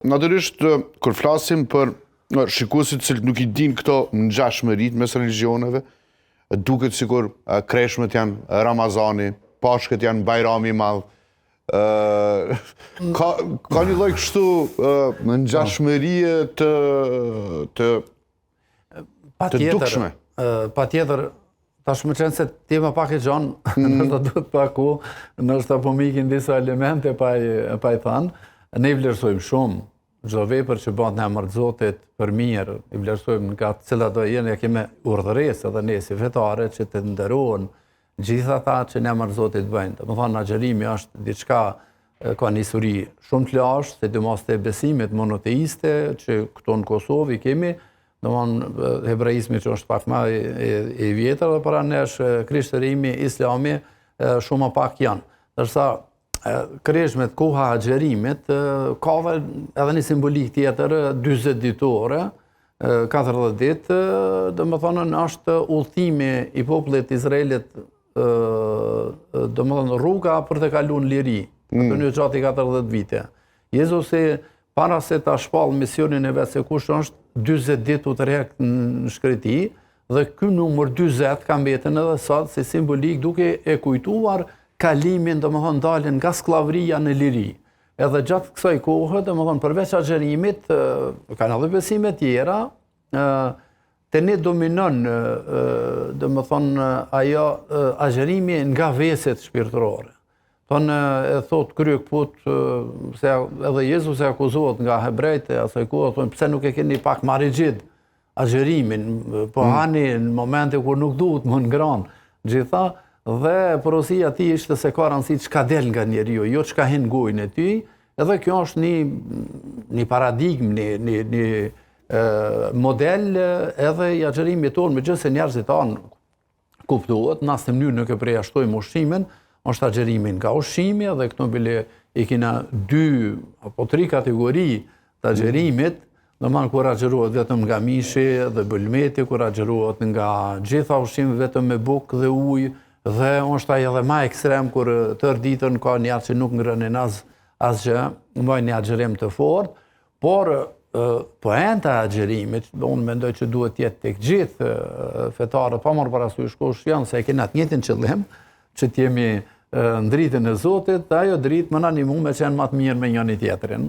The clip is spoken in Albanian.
Natyrisht, kur flasim për shikuesit që nuk i din këto ngjashmëritë mes religioneve, duket sikur kreshmet janë Ramazani, Pashkët janë Bajrami i Madh. Ka një lloj kështu ngjashmërie të dukshme. Patjetër, tash më qenë se tema pak e gjanë, nështë duhet paku, nështë po mikin disa elemente pa i thanë, ne i vlerësojmë shumë, çdo vepër që bëhet në emër të Zotit për mirë, i vlerësojmë nga cila do jenë, ja kemi urdhëresë edhe ne si fetare që të nderohen gjithë ata që në emër të Zotit bëjnë. Domethënë agjerimi është diçka ka një histori shumë të lashtë, sidomos te besimit monoteiste që këtu në Kosovë i kemi, domethënë hebraizmi që është pak më i vjetër dhe para nesh krishterimi, islami shumë më pak janë. Ndërsa kreshmet koha agjerimit ka edhe një simbolik tjetër 40 ditore, 40 ditë, domethënë është udhëtimi i popullit Izraelit, domethënë rruga për të kaluar në liri, atë një gjatë 40 vite. Jezusi para se ta shpall misionin e vet se kush është 40 ditë u tërheq në shkreti dhe ky numër 40 ka mbeten edhe sot si simbolik duke e kujtuar kalimin, domethënë daljen nga skllavëria në liri. Edhe gjatë kësaj kohe, domethënë përveç agjerimit, kanë edhe besime tjera, te ne dominon, domethënë ajo agjerimi nga veset shpirtërore. Tonë e thot kryekput se edhe Jezusi akuzohet nga hebrejt e asaj kohe, thonë pse nuk e keni pak më rigjid agjerimin, po hani në momente kur nuk duhet më ngran gjitha. Dhe porosia ti ishte se ka rëndësi çka del nga njeriu, jo çka hin gojën e tij, edhe kjo është një paradigmë, një model edhe i agjerimit tonë, megjithëse njerëzit tanë kuptohet, në asnjë mënyrë nuk e përjashtojmë ushqimin, është agjerimi nga ushqimi dhe këto bile i kena 2 apo 3 kategori të agjerimit, domethënë kur agjerohet vetëm nga mishi dhe bulmeti, kur agjerohet nga gjitha ushqimet vetëm me bukë dhe ujë, dhe është ai edhe më ekstrem kur tërë ditën ka njerëz që nuk ngrënin asgjë, mbajnë një agjerim të fortë, por poenta e agjerimit, unë mendoj që duhet të jetë tek gjithë fetarët, pa marrë parasysh kush janë, se e kena të njëjtin qëllim, që t'jemi në dritën e Zotit, dhe ajo dritë më na animu me qenë më të mirë me njëri tjetrin.